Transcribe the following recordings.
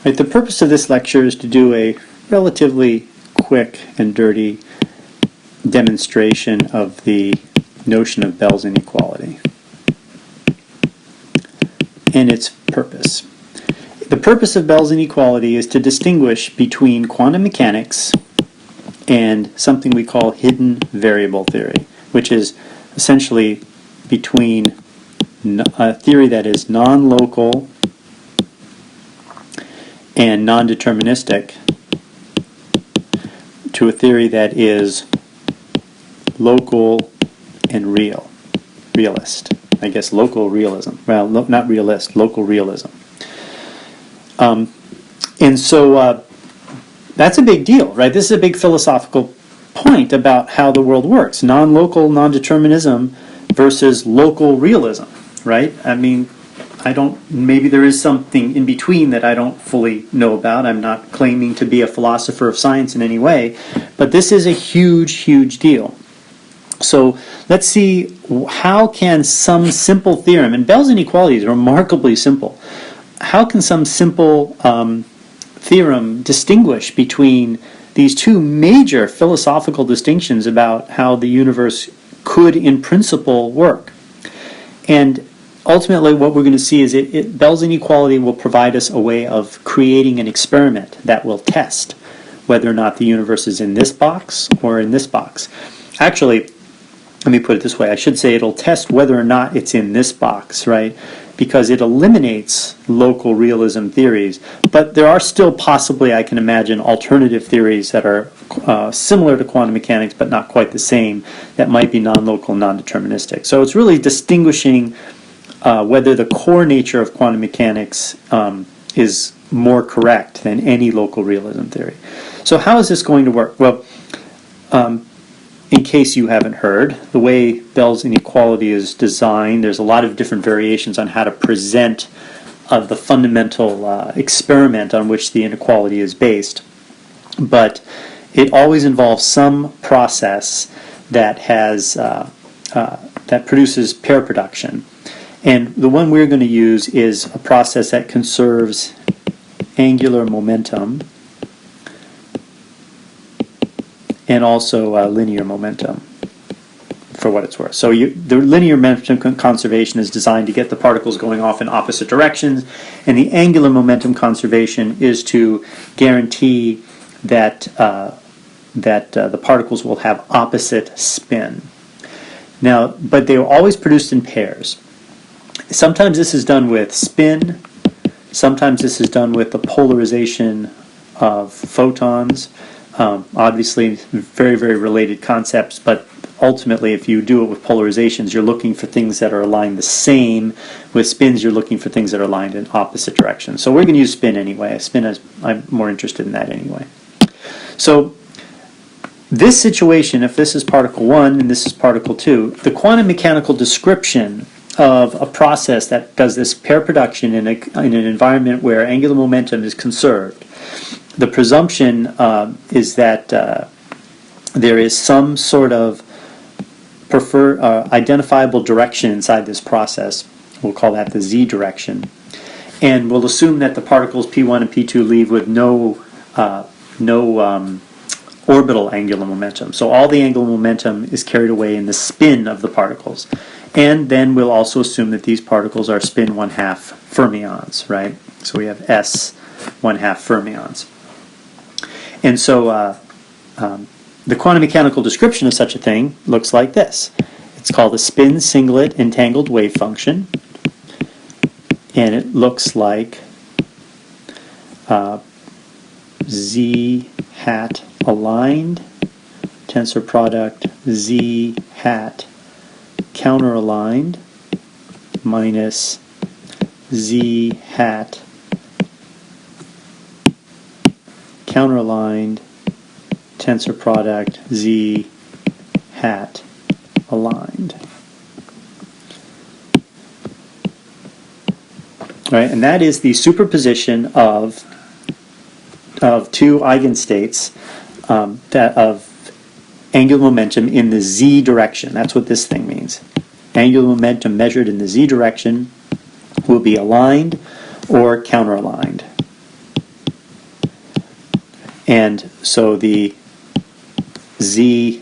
Right, the purpose of this lecture is to do a relatively quick and dirty demonstration of the notion of Bell's inequality and its purpose. The purpose of Bell's inequality is to distinguish between quantum mechanics and something we call hidden variable theory, which is essentially between a theory that is non-local and non-deterministic to a theory that is local and realist. I guess local realism. Well, not realist, local realism. And so that's a big deal, right? This is a big philosophical point about how the world works. Non-local, non-determinism versus local realism, right? I mean, maybe there is something in between that I don't fully know about. I'm not claiming to be a philosopher of science in any way, but this is a huge, huge deal. So let's see, how can some simple theorem, and Bell's inequality is remarkably simple, how can some simple theorem distinguish between these two major philosophical distinctions about how the universe could in principle work? And ultimately what we're going to see is Bell's inequality will provide us a way of creating an experiment that will test whether or not the universe is in this box or in this box. Actually, let me put it this way, I should say it'll test whether or not it's in this box, right? Because it eliminates local realism theories, but there are still possibly, I can imagine, alternative theories that are similar to quantum mechanics but not quite the same, that might be non-local, non-deterministic. So it's really distinguishing whether the core nature of quantum mechanics is more correct than any local realism theory. So how is this going to work? Well, in case you haven't heard, the way Bell's inequality is designed, there's a lot of different variations on how to present the fundamental experiment on which the inequality is based. But it always involves some process that has that produces pair production. And the one we're going to use is a process that conserves angular momentum and also linear momentum, for what it's worth. So the linear momentum conservation is designed to get the particles going off in opposite directions, and the angular momentum conservation is to guarantee that the particles will have opposite spin. Now, but they are always produced in pairs. Sometimes this is done with spin, sometimes this is done with the polarization of photons. Obviously, very, very related concepts, but ultimately, if you do it with polarizations, you're looking for things that are aligned the same. With spins, you're looking for things that are aligned in opposite directions. So we're going to use spin anyway. I'm more interested in that anyway. So this situation, if this is particle 1 and this is particle 2, the quantum mechanical description of a process that does this pair production in an environment where angular momentum is conserved, the presumption is that there is some sort of identifiable direction inside this process. We'll call that the z direction. And we'll assume that the particles P1 and P2 leave with no orbital angular momentum. So all the angular momentum is carried away in the spin of the particles. And then we'll also assume that these particles are spin 1/2 fermions, right? So we have S 1/2 fermions. And so the quantum mechanical description of such a thing looks like this. It's called a spin singlet entangled wave function. And it looks like Z hat aligned, tensor product Z hat counter-aligned minus Z hat counter-aligned tensor product Z hat aligned. Right, and that is the superposition of two eigenstates of angular momentum in the z direction. That's what this thing means. Angular momentum measured in the z direction will be aligned or counter-aligned. And so the z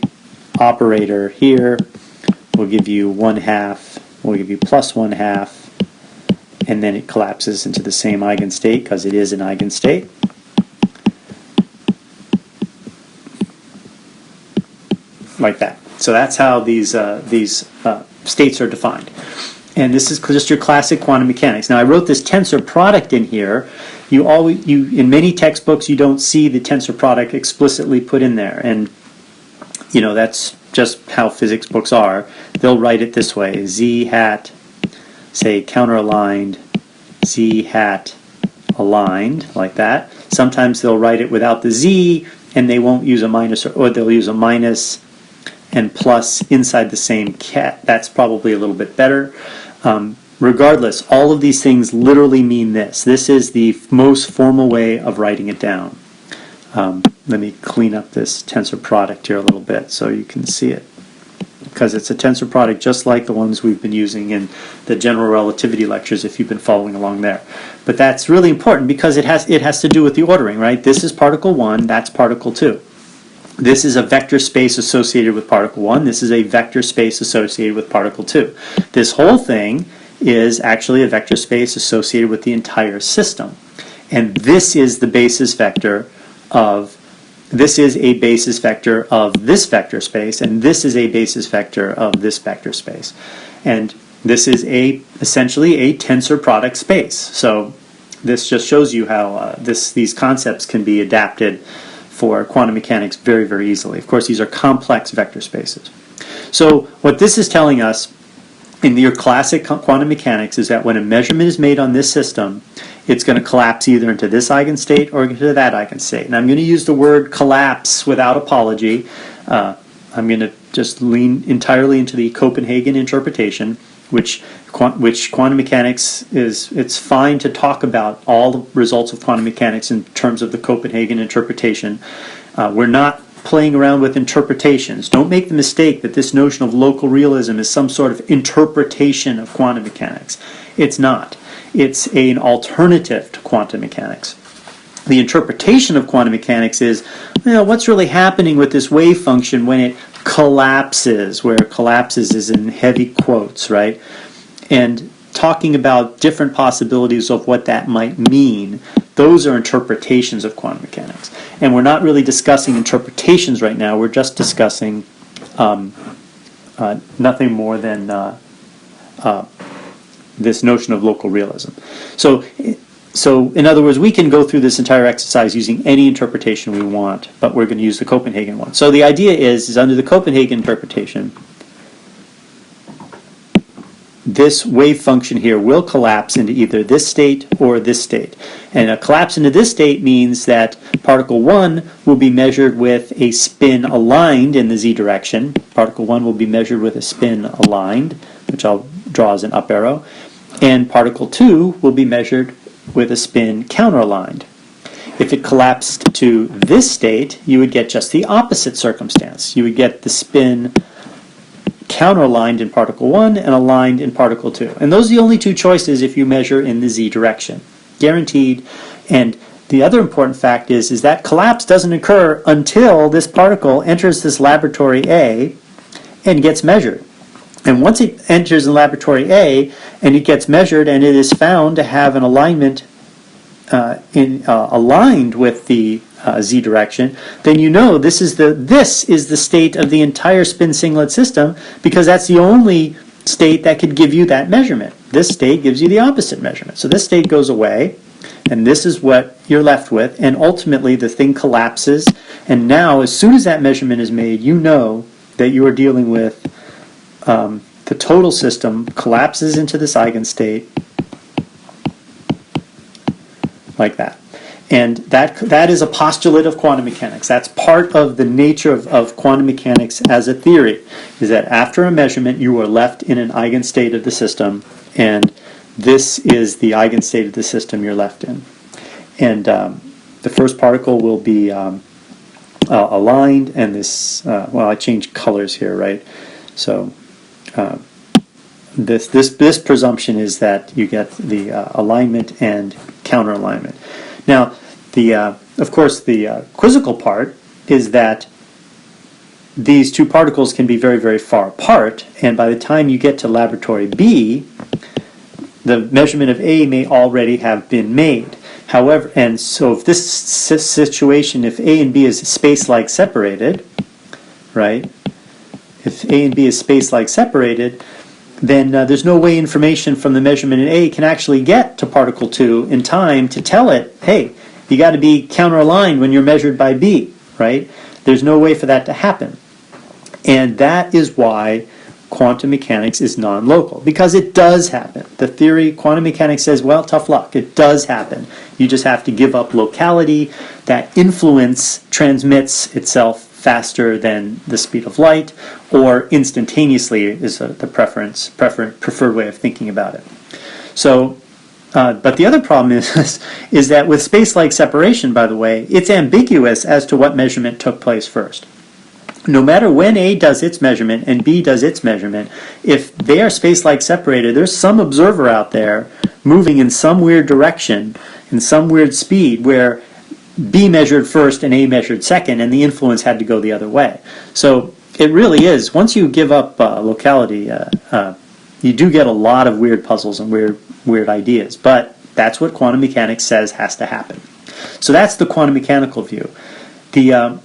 operator here will give you 1/2, will give you plus 1/2, and then it collapses into the same eigenstate because it is an eigenstate. Like that. So that's how these states are defined. And this is just your classic quantum mechanics. Now I wrote this tensor product in here. In many textbooks you don't see the tensor product explicitly put in there, and that's just how physics books are. They'll write it this way: z hat, say counter-aligned, z hat aligned, like that. Sometimes they'll write it without the z, and they won't use a minus, or they'll use a minus and plus inside the same cat. That's probably a little bit better. Regardless, all of these things literally mean this. This is the most formal way of writing it down. Let me clean up this tensor product here a little bit so you can see it, because it's a tensor product just like the ones we've been using in the general relativity lectures if you've been following along there. But that's really important because it has to do with the ordering, right? This is particle 1, that's particle 2. This is a vector space associated with particle 1. This is a vector space associated with particle 2. This whole thing is actually a vector space associated with the entire system. And this is the basis vector of, this is a basis vector of this vector space, and this is a basis vector of this vector space. And this is essentially a tensor product space. So this just shows you how these concepts can be adapted for quantum mechanics very, very easily. Of course, these are complex vector spaces. So what this is telling us in your classic quantum mechanics is that when a measurement is made on this system, it's going to collapse either into this eigenstate or into that eigenstate. And I'm going to use the word collapse without apology. I'm going to just lean entirely into the Copenhagen interpretation, which quantum mechanics it's fine to talk about all the results of quantum mechanics in terms of the Copenhagen interpretation. We're not playing around with interpretations. Don't make the mistake that this notion of local realism is some sort of interpretation of quantum mechanics. It's not. It's an alternative to quantum mechanics. The interpretation of quantum mechanics is, what's really happening with this wave function when it collapses, where collapses is in heavy quotes, right? And talking about different possibilities of what that might mean, those are interpretations of quantum mechanics. And we're not really discussing interpretations right now, we're just discussing nothing more than this notion of local realism. So in other words, we can go through this entire exercise using any interpretation we want, but we're going to use the Copenhagen one. So the idea is under the Copenhagen interpretation, this wave function here will collapse into either this state or this state. And a collapse into this state means that particle 1 will be measured with a spin aligned in the z direction. Particle 1 will be measured with a spin aligned, which I'll draw as an up arrow. And particle 2 will be measured with a spin counteraligned. If it collapsed to this state, you would get just the opposite circumstance. You would get the spin counteraligned in particle 1 and aligned in particle 2. And those are the only two choices if you measure in the z direction. Guaranteed. And the other important fact is that collapse doesn't occur until this particle enters this laboratory A and gets measured. And once it enters in laboratory A and it gets measured and it is found to have an alignment aligned with the z direction, then you know this is the state of the entire spin singlet system, because that's the only state that could give you that measurement. This state gives you the opposite measurement. So this state goes away, and this is what you're left with, and ultimately the thing collapses, and now as soon as that measurement is made, you know that you are dealing with the total system collapses into this eigenstate like that. And that is a postulate of quantum mechanics. That's part of the nature of quantum mechanics as a theory, is that after a measurement you are left in an eigenstate of the system, and this is the eigenstate of the system you're left in. And the first particle will be aligned, and this, well, I changed colors here, right? So this presumption is that you get the alignment and counter alignment. Now, Of course, the quizzical part is that these two particles can be very, very far apart, and by the time you get to laboratory B, the measurement of A may already have been made. However, and so if this situation, if A and B is space-like separated, right? If A and B is space-like separated, then there's no way information from the measurement in A can actually get to particle 2 in time to tell it, hey, you got to be counter-aligned when you're measured by B, right? There's no way for that to happen. And that is why quantum mechanics is non-local, because it does happen. The theory, quantum mechanics says, well, tough luck, it does happen. You just have to give up locality. That influence transmits itself faster than the speed of light, or instantaneously is the preferred way of thinking about it. So, but the other problem is that with space-like separation, by the way, it's ambiguous as to what measurement took place first. No matter when A does its measurement and B does its measurement, if they are space-like separated, there's some observer out there moving in some weird direction, in some weird speed, where B measured first and A measured second, and the influence had to go the other way. So it really is, once you give up locality, you do get a lot of weird puzzles and weird ideas, but that's what quantum mechanics says has to happen. So that's the quantum mechanical view. The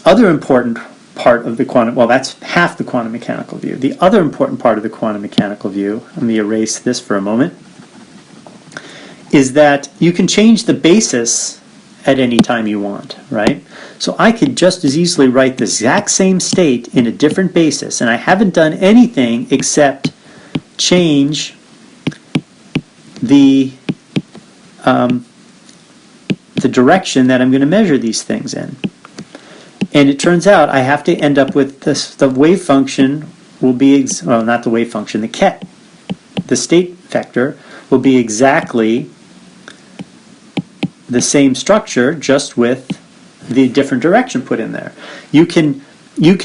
other important part of the quantum, well, that's half the quantum mechanical view. The other important part of the quantum mechanical view, let me erase this for a moment, is that you can change the basis at any time you want, right? So I could just as easily write the exact same state in a different basis, and I haven't done anything except change the direction that I'm going to measure these things in. And it turns out I have to end up with this, the wave function will be, well, not the wave function, the ket, the state vector will be exactly the same structure, just with the different direction put in there. You can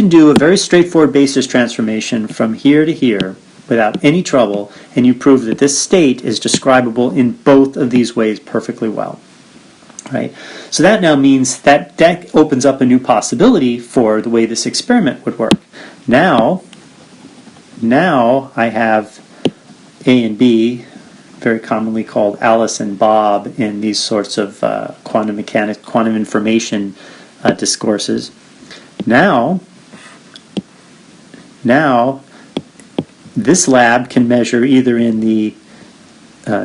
do a very straightforward basis transformation from here to here without any trouble, and you prove that this state is describable in both of these ways perfectly well. Right? So that now means that that opens up a new possibility for the way this experiment would work. Now I have A and B, very commonly called Alice and Bob in these sorts of quantum mechanics, quantum information discourses. Now this lab can measure either in the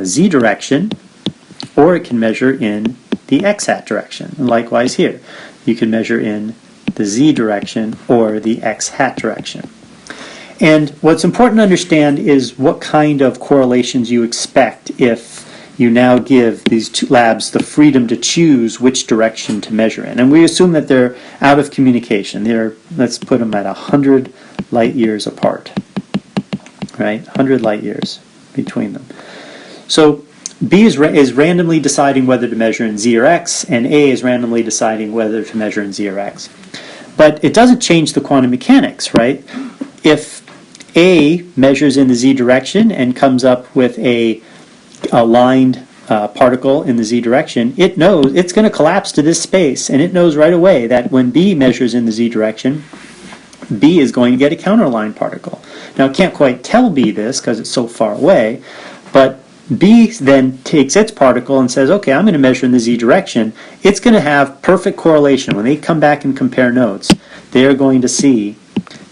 z direction, or it can measure in the x-hat direction. And likewise here, you can measure in the z direction or the x-hat direction. And what's important to understand is what kind of correlations you expect if you now give these two labs the freedom to choose which direction to measure in. And we assume that they're out of communication. Let's put them at 100 light years apart. Right? 100 light years between them. So B is randomly deciding whether to measure in z or x, and A is randomly deciding whether to measure in z or x. But it doesn't change the quantum mechanics, right? If A measures in the z direction and comes up with a aligned particle in the z direction, it knows it's going to collapse to this space, and it knows right away that when B measures in the z direction, B is going to get a counteraligned particle. Now, it can't quite tell B this because it's so far away, but B then takes its particle and says, okay, I'm going to measure in the z direction. It's going to have perfect correlation. When they come back and compare notes, they are going to see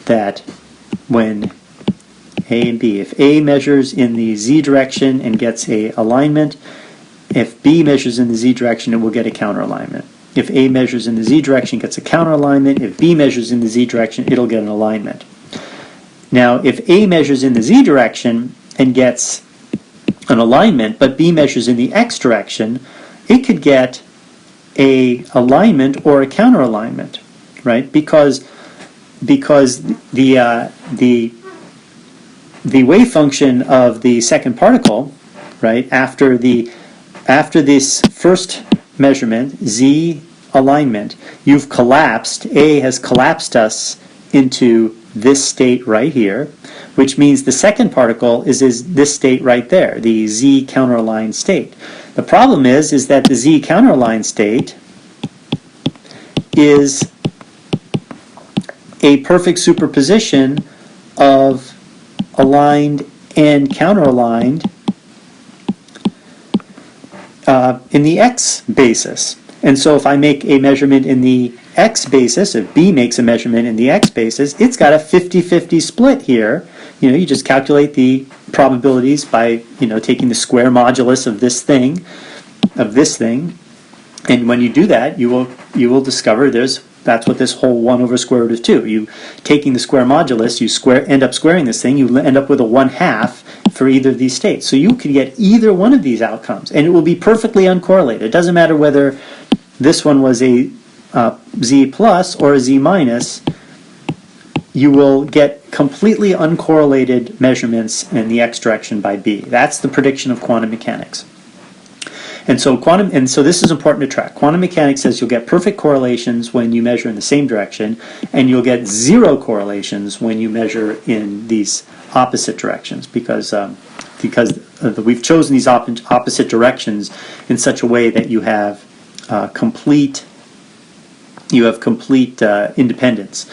that when A and B, if A measures in the z direction and gets a alignment, if B measures in the z direction, it will get a counteralignment. If A measures in the z direction, gets a counteralignment. If B measures in the z direction, it'll get an alignment. Now, if A measures in the z direction and gets an alignment, but B measures in the x direction, it could get a alignment or a counteralignment, right? Because the wave function of the second particle, right, after this first measurement, z alignment, you've collapsed, A has collapsed us into this state right here, which means the second particle is this state right there, the z counteraligned state. The problem is that the z counteraligned state is a perfect superposition of aligned and counteraligned in the x basis. And so if I make a measurement in the x basis, if B makes a measurement in the x basis, it's got a 50-50 split here. You just calculate the probabilities by, taking the square modulus of this thing, and when you do that, you will discover that's what this whole 1 over square root of 2. You taking the square modulus, you end up squaring this thing, you end up with a 1/2 for either of these states. So you could get either one of these outcomes, and it will be perfectly uncorrelated. It doesn't matter whether this one was a z plus or a z minus. You will get completely uncorrelated measurements in the x direction by B. That's the prediction of quantum mechanics. And so this is important to track. Quantum mechanics says you'll get perfect correlations when you measure in the same direction, and you'll get zero correlations when you measure in these opposite directions, because we've chosen these opposite directions in such a way that you have complete independence.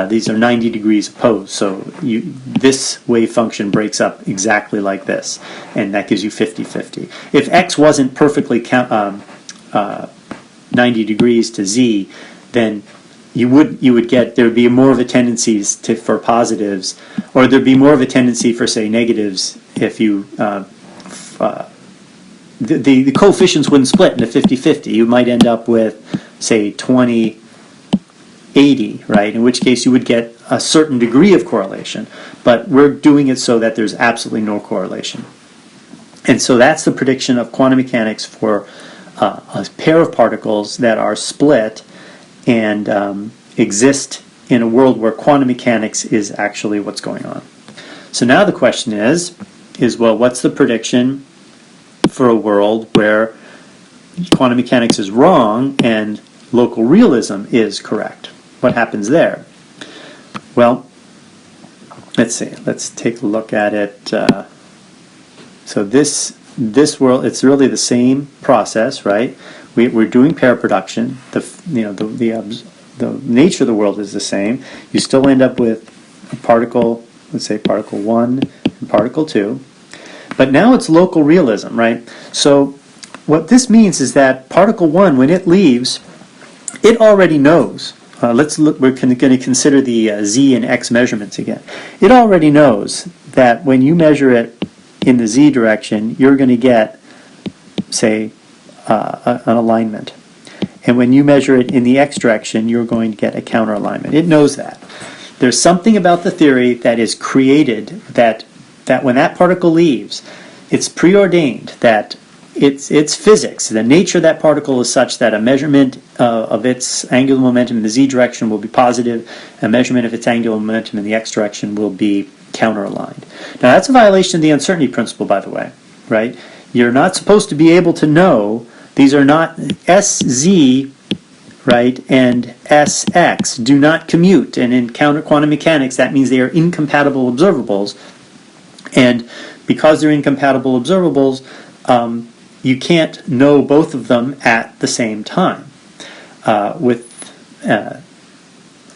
These are 90 degrees opposed, so this wave function breaks up exactly like this, and that gives you 50-50. If x wasn't perfectly 90 degrees to z, then you would get, there would be more of a tendency for positives, or there'd be more of a tendency for, say, negatives if you the coefficients wouldn't split into 50-50. You might end up with, say, 20-80, right? In which case you would get a certain degree of correlation. But we're doing it so that there's absolutely no correlation. And so that's the prediction of quantum mechanics for a pair of particles that are split and exist in a world where quantum mechanics is actually what's going on. So now the question is well, what's the prediction for a world where quantum mechanics is wrong and local realism is correct? What happens there? Well, let's see. Let's take a look at it. So this world, it's really the same process, right? We're doing pair production. The nature of the world is the same. You still end up with a particle, let's say particle 1 and particle 2. But now it's local realism, right? So what this means is that particle 1, when it leaves, it already knows. Let's look. We're going to consider the z and x measurements again. It already knows that when you measure it in the z direction, you're going to get, say, an alignment. And when you measure it in the x direction, you're going to get a counter alignment. It knows that. There's something about the theory that is created that when that particle leaves, it's preordained that it's physics. The nature of that particle is such that a measurement of its angular momentum in the z direction will be positive, a measurement of its angular momentum in the x direction will be counter-aligned. Now that's a violation of the uncertainty principle, by the way, right? You're not supposed to be able to know, these are not SZ, right, and SX do not commute, and in quantum mechanics that means they are incompatible observables, and because they're incompatible observables, you can't know both of them at the same time with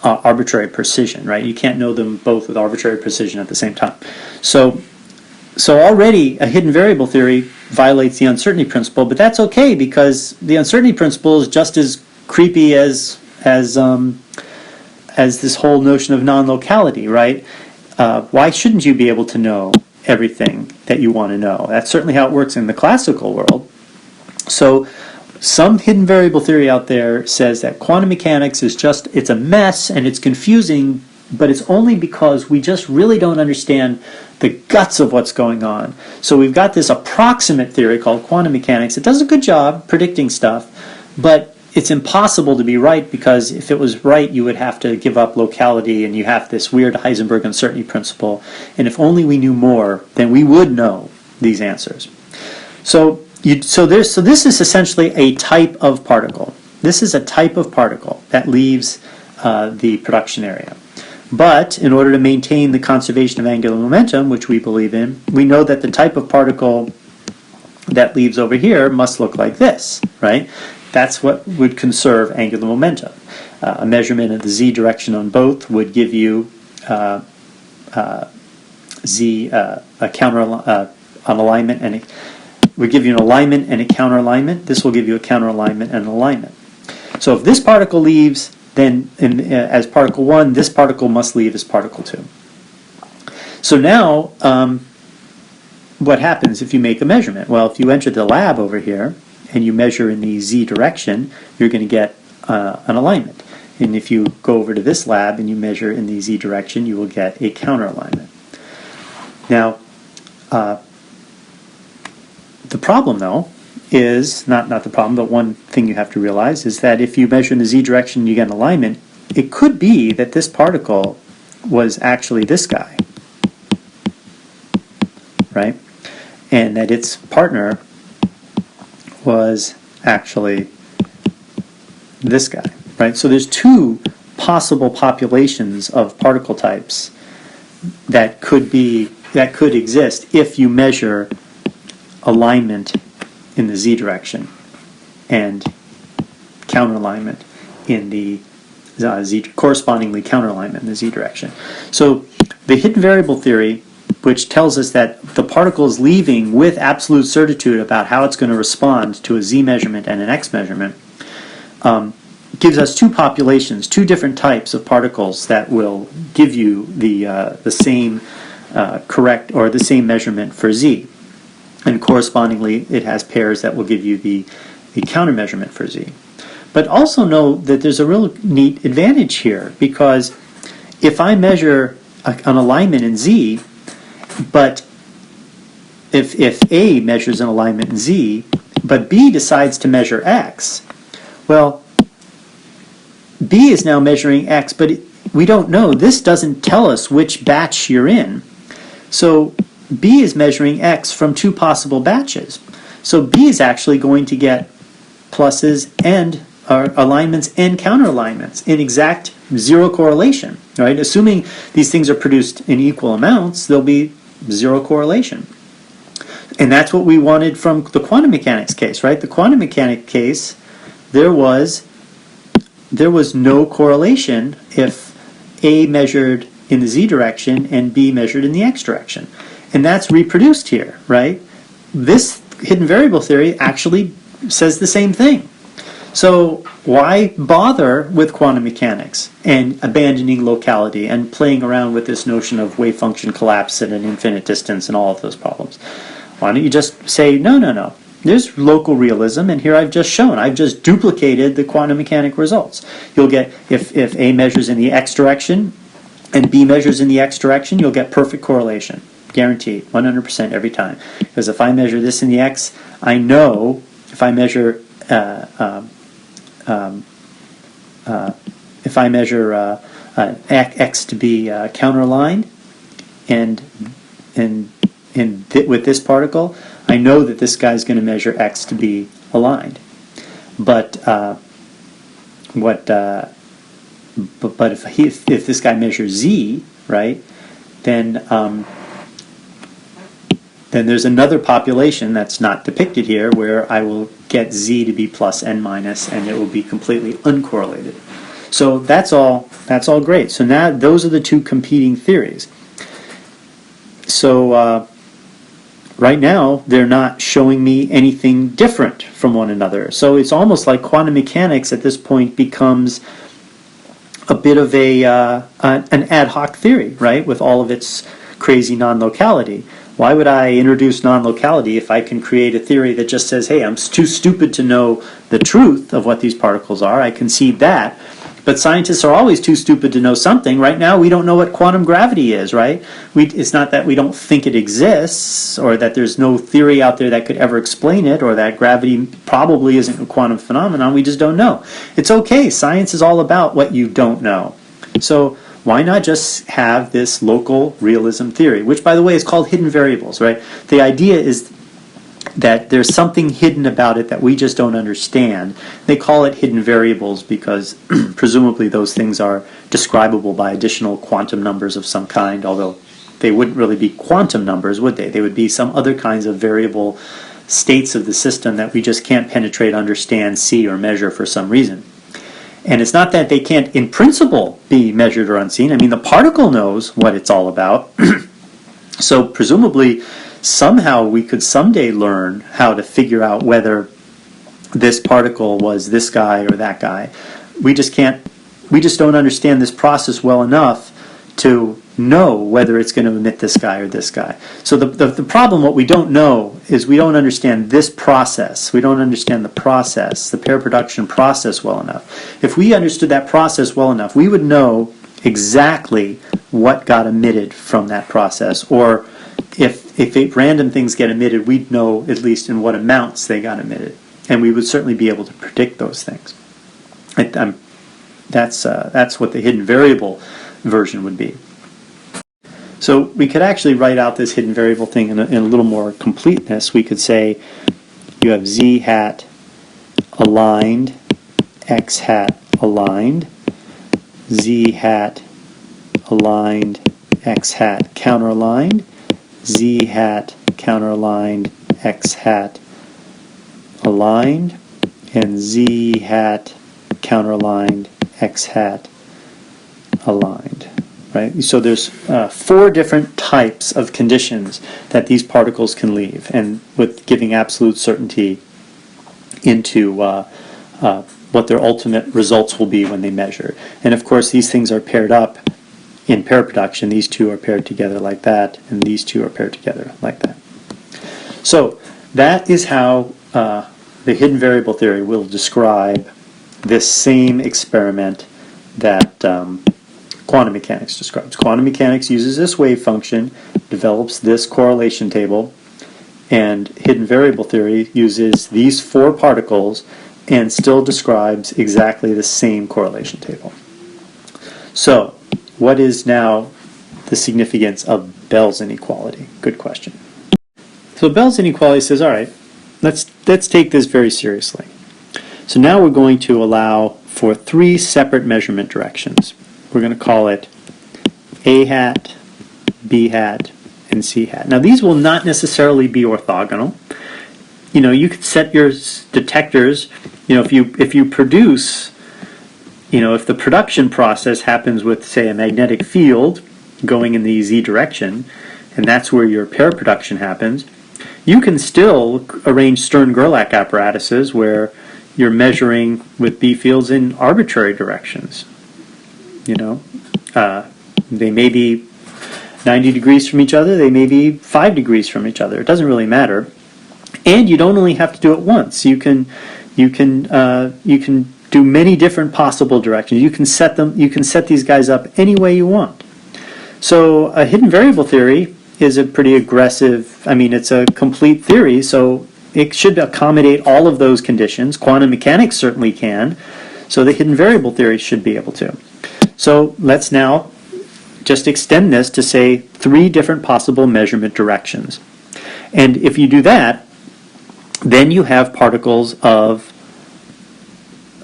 arbitrary precision, right? You can't know them both with arbitrary precision at the same time. So already a hidden variable theory violates the uncertainty principle, but that's okay because the uncertainty principle is just as creepy as this whole notion of non-locality, right? Why shouldn't you be able to know everything that you want to know? That's certainly how it works in the classical world. So some hidden variable theory out there says that quantum mechanics is just, it's a mess and it's confusing, but it's only because we just really don't understand the guts of what's going on. So we've got this approximate theory called quantum mechanics. It does a good job predicting stuff, but it's impossible to be right because if it was right, you would have to give up locality and you have this weird Heisenberg uncertainty principle. And if only we knew more, then we would know these answers. So this is essentially a type of particle. This is a type of particle that leaves the production area. But in order to maintain the conservation of angular momentum, which we believe in, we know that the type of particle that leaves over here must look like this, right? That's what would conserve angular momentum. A measurement of the z direction on both would give you a counter an alignment, and would give you an alignment and a counter alignment. This will give you a counter alignment and an alignment. So if this particle leaves, then as particle 1, this particle must leave as particle 2. So now, what happens if you make a measurement? Well, if you enter the lab over here and you measure in the z direction, you're going to get an alignment. And if you go over to this lab and you measure in the z direction, you will get a counter alignment. Now, the problem, though, is not the problem, but one thing you have to realize is that if you measure in the z direction and you get an alignment, it could be that this particle was actually this guy, right? And that its partner was actually this guy, right? So there's two possible populations of particle types that could exist if you measure alignment in the z direction and counter alignment in the correspondingly counter alignment in the z direction. So the hidden variable theory, which tells us that the particle is leaving with absolute certitude about how it's going to respond to a z measurement and an x measurement, gives us two populations, two different types of particles that will give you the same correct or the same measurement for z. And correspondingly, it has pairs that will give you the counter measurement for z. But also know that there's a real neat advantage here, because if I measure an alignment in z, but if A measures an alignment in z, but B decides to measure x, well, B is now measuring x, but we don't know. This doesn't tell us which batch you're in. So B is measuring x from two possible batches. So B is actually going to get pluses and alignments and counter alignments in exact zero correlation, right? Assuming these things are produced in equal amounts, there'll be zero correlation. And that's what we wanted from the quantum mechanics case, right? The quantum mechanics case, there was no correlation if A measured in the z direction and B measured in the x direction. And that's reproduced here, right? This hidden variable theory actually says the same thing. So why bother with quantum mechanics and abandoning locality and playing around with this notion of wave function collapse at an infinite distance and all of those problems? Why don't you just say, no. There's local realism, and here I've just shown. I've just duplicated the quantum mechanic results. You'll get, if A measures in the x direction and B measures in the x direction, you'll get perfect correlation. Guaranteed, 100% every time. Because if I measure this in the x, I know if I measure x to be counteraligned and with this particle, I know that this guy's going to measure x to be aligned. But if this guy measures z, right, then there's another population that's not depicted here where I will get z to be plus n minus, and it will be completely uncorrelated. So that's all great. So now those are the two competing theories. So right now they're not showing me anything different from one another. So it's almost like quantum mechanics at this point becomes a bit of an ad hoc theory, right, with all of its crazy non-locality. Why would I introduce non-locality if I can create a theory that just says, hey, I'm too stupid to know the truth of what these particles are? I concede that. But scientists are always too stupid to know something. Right now, we don't know what quantum gravity is, right? It's not that we don't think it exists, or that there's no theory out there that could ever explain it, or that gravity probably isn't a quantum phenomenon. We just don't know. It's okay. Science is all about what you don't know. So why not just have this local realism theory, which, by the way, is called hidden variables, right? The idea is that there's something hidden about it that we just don't understand. They call it hidden variables because presumably those things are describable by additional quantum numbers of some kind, although they wouldn't really be quantum numbers, would they? They would be some other kinds of variable states of the system that we just can't penetrate, understand, see, or measure for some reason. And it's not that they can't, in principle, be measured or unseen. I mean, the particle knows what it's all about. So presumably, somehow we could someday learn how to figure out whether this particle was this guy or that guy. We just don't understand this process well enough to know whether it's going to emit this guy or this guy. So the problem, what we don't know, is we don't understand this process. We don't understand the process, the pair production process well enough. If we understood that process well enough, we would know exactly what got emitted from that process. Or if random things get emitted, we'd know at least in what amounts they got emitted. And we would certainly be able to predict those things. That's what the hidden variable version would be. So we could actually write out this hidden variable thing in a little more completeness. We could say you have z hat aligned, x hat aligned, z hat aligned, x hat counteraligned, z hat counteraligned, x hat aligned, and z hat counteraligned, x hat aligned. Right? So there's 4 different types of conditions that these particles can leave, and with giving absolute certainty into what their ultimate results will be when they measure. And of course, these things are paired up in pair production. These two are paired together like that, and these two are paired together like that. So that is how the hidden variable theory will describe this same experiment that quantum mechanics describes. Quantum mechanics uses this wave function, develops this correlation table, and hidden variable theory uses these 4 particles and still describes exactly the same correlation table. So, what is now the significance of Bell's inequality? Good question. So Bell's inequality says, all right, let's take this very seriously. So now we're going to allow for 3 separate measurement directions. We're going to call it A hat, B hat, and C hat. Now these will not necessarily be orthogonal. You know, you could set your detectors, you know, if you produce, you know, if the production process happens with, say, a magnetic field going in the Z direction, and that's where your pair production happens, you can still arrange Stern-Gerlach apparatuses where you're measuring with B fields in arbitrary directions. You know, they may be 90 degrees from each other, they may be 5 degrees from each other. It doesn't really matter. And you don't only have to do it once. You can do many different possible directions. You can set these guys up any way you want. So a hidden variable theory is a pretty aggressive, I mean, it's a complete theory, so it should accommodate all of those conditions. Quantum mechanics certainly can, so the hidden variable theory should be able to. So let's now just extend this to, say, 3 different possible measurement directions. And if you do that, then you have particles of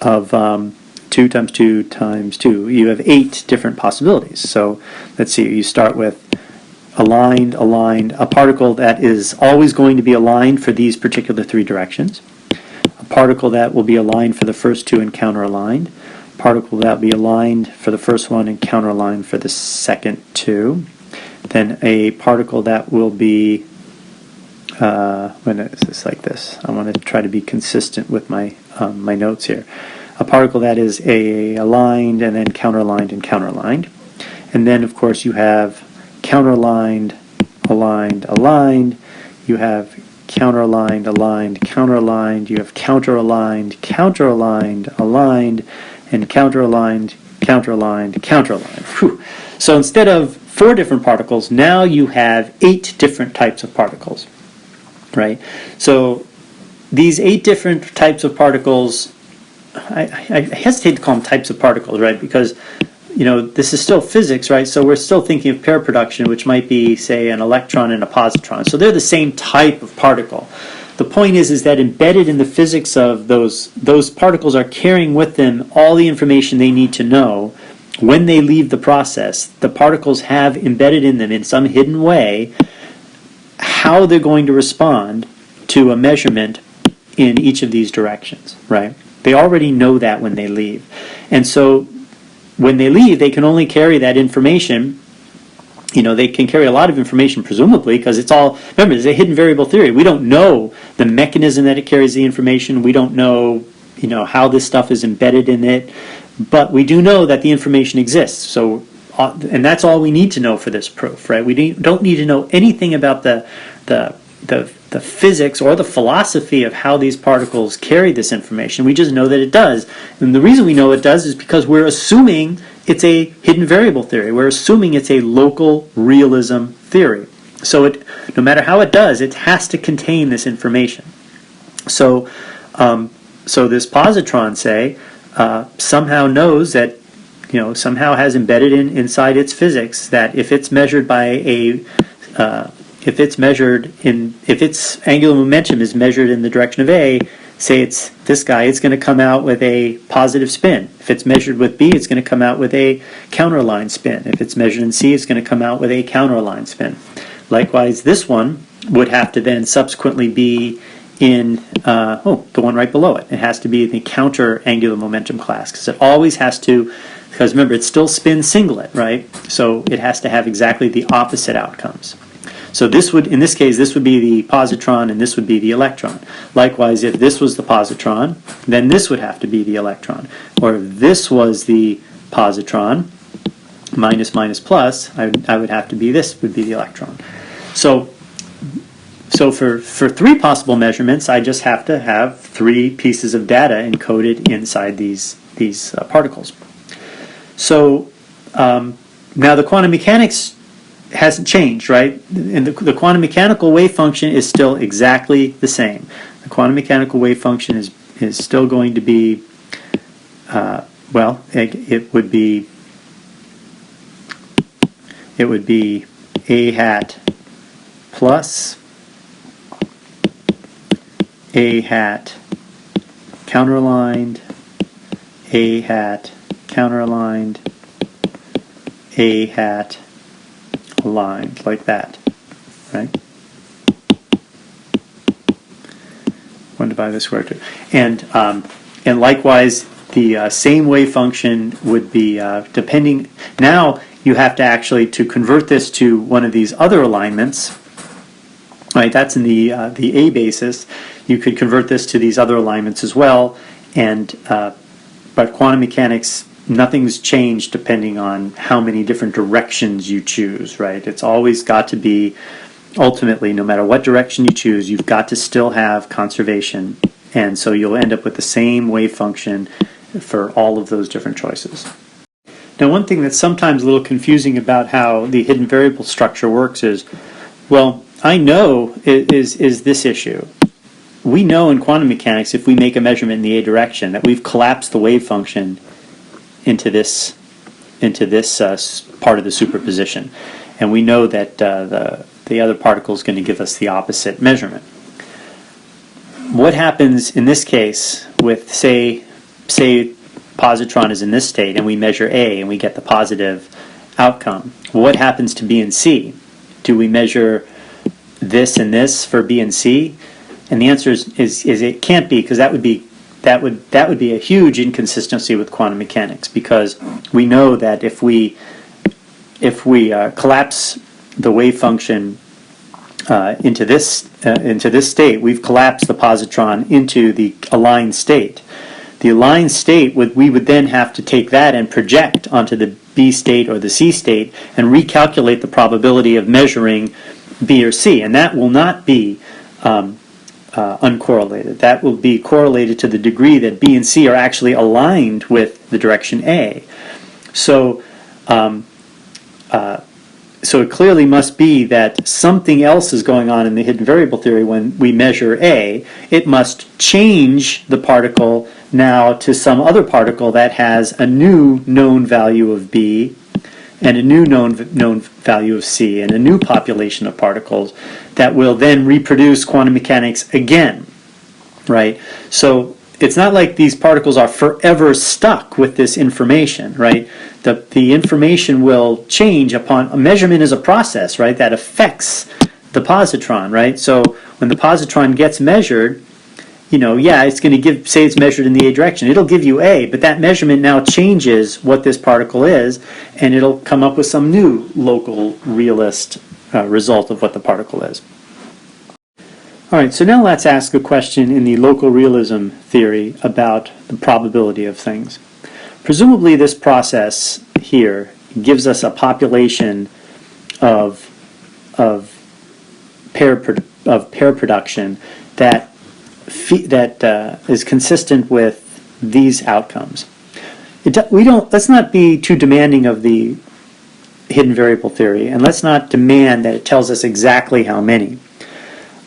2 times 2 times 2. You have 8 different possibilities. So let's see, you start with aligned, a particle that is always going to be aligned for these particular 3 directions, a particle that will be aligned for the first 2 and counter-aligned, particle that will be aligned for the first one and counter-aligned for the second 2, then a particle that will be, when is this like this? I want to try to be consistent with my notes here. A particle that is aligned and then counter-aligned and counter-aligned. And then, of course, you have counter-aligned, aligned, aligned. You have counter-aligned, aligned, counter-aligned. You have counter-aligned, counter-aligned, aligned, and counter-aligned, counter-aligned, counter-aligned. Whew. So instead of 4 different particles, now you have 8 different types of particles, right? So these 8 different types of particles, I hesitate to call them types of particles, right? Because, you know, this is still physics, right? So we're still thinking of pair production, which might be, say, an electron and a positron. So they're the same type of particle. The point is that embedded in the physics of those particles are carrying with them all the information they need to know when they leave the process. The particles have embedded in them in some hidden way how they're going to respond to a measurement in each of these directions, right? They already know that when they leave. And so when they leave, they can only carry that information. They can carry a lot of information, presumably, because it's all, remember, it's a hidden variable theory. We don't know the mechanism that it carries the information. We don't know, how this stuff is embedded in it. But we do know that the information exists. So, and that's all we need to know for this proof, right? We don't need to know anything about the physics or the philosophy of how these particles carry this information. We just know that it does. And the reason we know it does is because we're assuming it's a hidden variable theory. We're assuming it's a local realism theory. So no matter how it does, it has to contain this information. So, so this positron, say, somehow knows that, somehow has embedded inside its physics that if it's measured by if its angular momentum is measured in the direction of A, say it's this guy, it's going to come out with a positive spin. If it's measured with B, it's going to come out with a counterline spin. If it's measured in C, it's going to come out with a counterline spin. Likewise, this one would have to then subsequently be in, the one right below it. It has to be in the counter angular momentum class, because it always has to, because remember, it still spins singlet, right? So it has to have exactly the opposite outcomes. So this would, in this case, this would be the positron and this would be the electron. Likewise, if this was the positron, then this would have to be the electron. Or if this was the positron, minus minus plus, I would have to be, this would be the electron. So for three possible measurements, I just have to have three pieces of data encoded inside these particles. So now the quantum mechanics hasn't changed, right? And the quantum mechanical wave function is still exactly the same. The quantum mechanical wave function is still going to be, it would be a hat plus a hat counteraligned, a hat counteraligned, a hat aligned, like that, right? 1 divided by the square root. And likewise, the same wave function would be depending. Now you have to actually, to convert this to one of these other alignments, right? That's in the A basis. You could convert this to these other alignments as well, and but quantum mechanics, nothing's changed depending on how many different directions you choose, right? It's always got to be, ultimately, no matter what direction you choose, you've got to still have conservation, and so you'll end up with the same wave function for all of those different choices. Now, one thing that's sometimes a little confusing about how the hidden variable structure works is, well, I know is this issue. We know in quantum mechanics, if we make a measurement in the A direction, that we've collapsed the wave function into this part of the superposition, and we know that the other particle is going to give us the opposite measurement. What happens in this case with say positron is in this state, and we measure A and we get the positive outcome? What happens to B and C? Do we measure this and this for B and C? And the answer is it can't be, because that would be a huge inconsistency with quantum mechanics, because we know that if we collapse the wave function into this state, we've collapsed the positron into the aligned state. The aligned state, we would then have to take that and project onto the B state or the C state and recalculate the probability of measuring B or C, and that will not be uncorrelated. That will be correlated to the degree that B and C are actually aligned with the direction A. So, so it clearly must be that something else is going on in the hidden variable theory when we measure A. It must change the particle now to some other particle that has a new known value of B and a new known value of C and a new population of particles that will then reproduce quantum mechanics again, right? So it's not like these particles are forever stuck with this information, right? The information will change upon, a measurement is a process, right, that affects the positron, right? So when the positron gets measured, yeah, it's going to give, say it's measured in the A direction. It'll give you A, but that measurement now changes what this particle is, and it'll come up with some new local realist result of what the particle is. All right, so now let's ask a question in the local realism theory about the probability of things. Presumably this process here gives us a population of pair production that is consistent with these outcomes. Let's not be too demanding of the hidden variable theory, and let's not demand that it tells us exactly how many.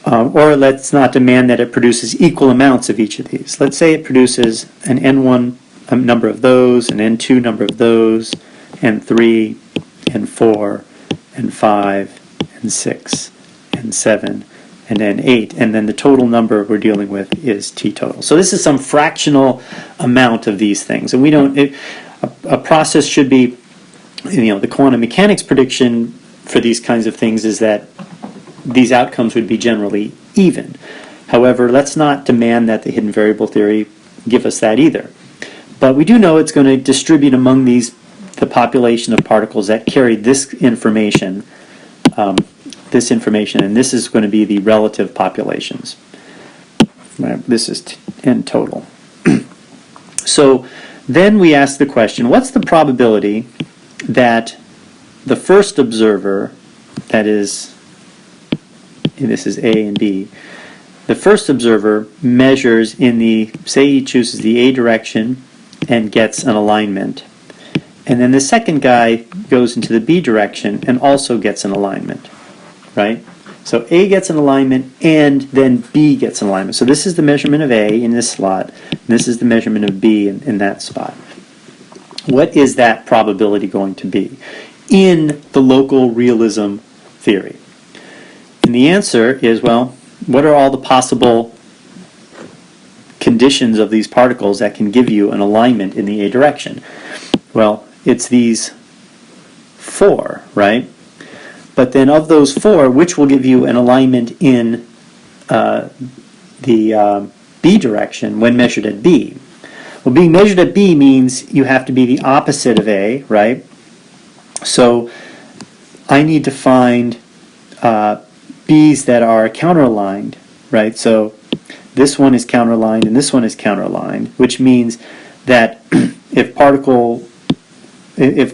Or let's not demand that it produces equal amounts of each of these. Let's say it produces an n1 number of those, an n2 number of those, n3, n4, n5, n6, n7, and n8, and then the total number we're dealing with is t total. So this is some fractional amount of these things, and we don't. A process should be, the quantum mechanics prediction for these kinds of things is that these outcomes would be generally even. However, let's not demand that the hidden variable theory give us that either. But we do know it's going to distribute among the population of particles that carry this information, and this is going to be the relative populations. This is n total. So then we ask the question, what's the probability that the first observer, that is, this is A and B, the first observer measures in the, say he chooses the A direction and gets an alignment, and then the second guy goes into the B direction and also gets an alignment, right? So A gets an alignment and then B gets an alignment. So this is the measurement of A in this slot, and this is the measurement of B in that spot. What is that probability going to be in the local realism theory? And the answer is, well, what are all the possible conditions of these particles that can give you an alignment in the A direction? Well, it's these 4, right? But then of those 4, which will give you an alignment in the B direction when measured at B? Well, being measured at B means you have to be the opposite of A, right? So I need to find B's that are counteraligned, right? So this one is counteraligned and this one is counteraligned, which means that if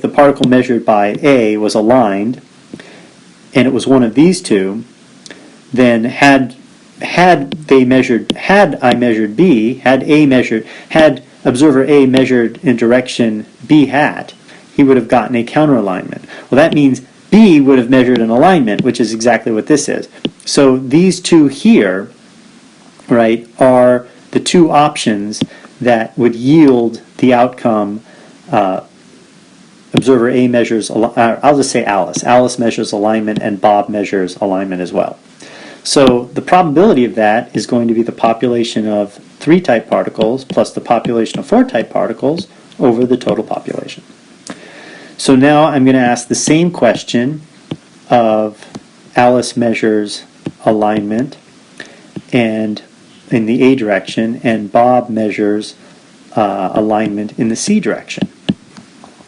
the particle measured by A was aligned and it was one of these two, then had I measured B, had observer A measured in direction B hat, he would have gotten a counteralignment. Well, that means B would have measured an alignment, which is exactly what this is. So these two here, right, are the two options that would yield the outcome. Observer A measures, I'll just say Alice. Alice measures alignment and Bob measures alignment as well. So the probability of that is going to be the population of 3 type particles plus the population of 4 type particles over the total population. So now I'm going to ask the same question of Alice measures alignment and in the A direction, and Bob measures alignment in the C direction,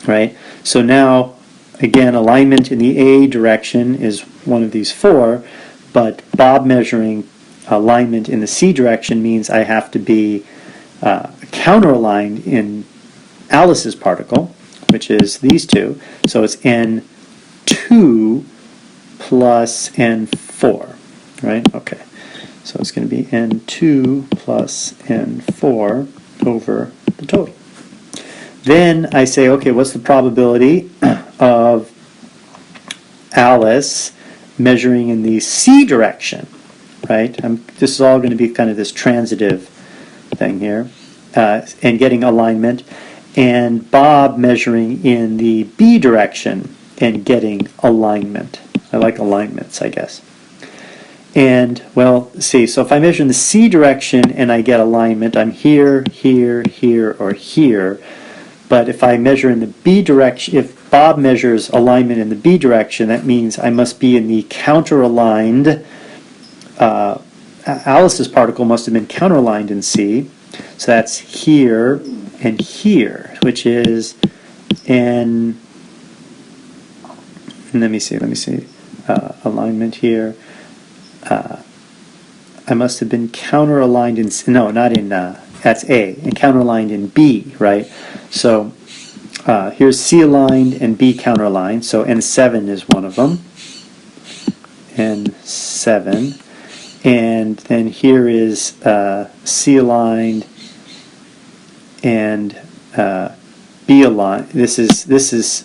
right? So now, again, alignment in the A direction is one of these 4, but Bob measuring alignment in the C direction means I have to be counteraligned in Alice's particle, which is these two. So it's N2 plus N4, right? Okay. So it's going to be N2 plus N4 over the total. Then I say, okay, what's the probability of Alice measuring in the C direction, right? This is all going to be kind of this transitive thing here, and getting alignment, and Bob measuring in the B direction and getting alignment. I like alignments, I guess. And, well, see, so if I measure in the C direction and I get alignment, I'm here, here, here, or here. But if I measure in the B direction, if Bob measures alignment in the B direction, that means I must be in the counter-aligned, Alice's particle must have been counter-aligned in C. So that's here and here, which is in, let me see, alignment here. I must have been counter-aligned in, no, not in, that's A, and counter-aligned in B, right? So here's C aligned and B counter-aligned, so N7 is one of them. N7. And then here is C aligned and B aligned. This is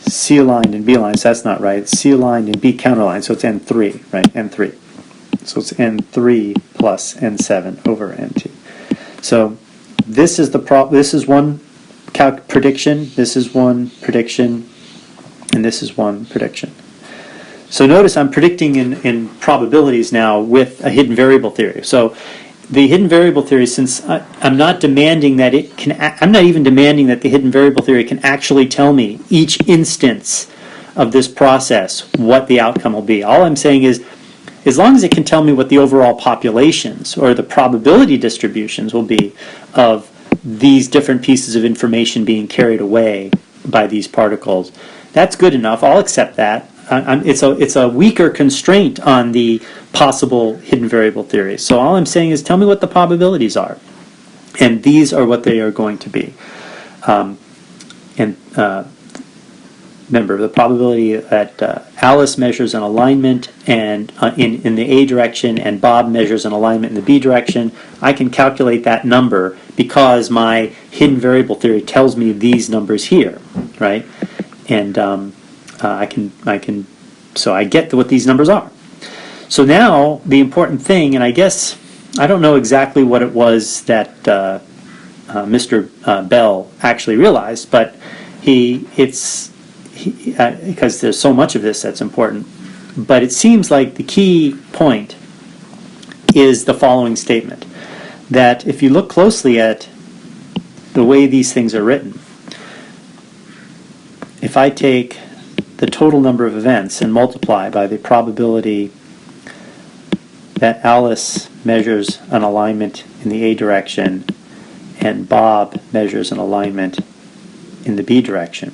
C aligned and B aligned, so that's not right. It's C aligned and B counteraligned, so it's N3, right? N3. So it's N3 plus N7 over NT. So this is this is one prediction, this is one prediction, and this is one prediction. So notice I'm predicting in probabilities now with a hidden variable theory. So the hidden variable theory, since I'm not demanding that it can, I'm not even demanding that the hidden variable theory can actually tell me each instance of this process what the outcome will be. All I'm saying is, as long as it can tell me what the overall populations or the probability distributions will be of these different pieces of information being carried away by these particles, that's good enough. I'll accept that. It's a weaker constraint on the possible hidden variable theory. So all I'm saying is tell me what the probabilities are. And these are what they are going to be. Remember, the probability that Alice measures an alignment and in the A direction and Bob measures an alignment in the B direction, I can calculate that number because my hidden variable theory tells me these numbers here, right? And so I get what these numbers are. So now the important thing, and I guess I don't know exactly what it was that Mr. Bell actually realized, but because there's so much of this that's important, but it seems like the key point is the following statement, that if you look closely at the way these things are written, if I take the total number of events and multiply by the probability that Alice measures an alignment in the A direction and Bob measures an alignment in the B direction,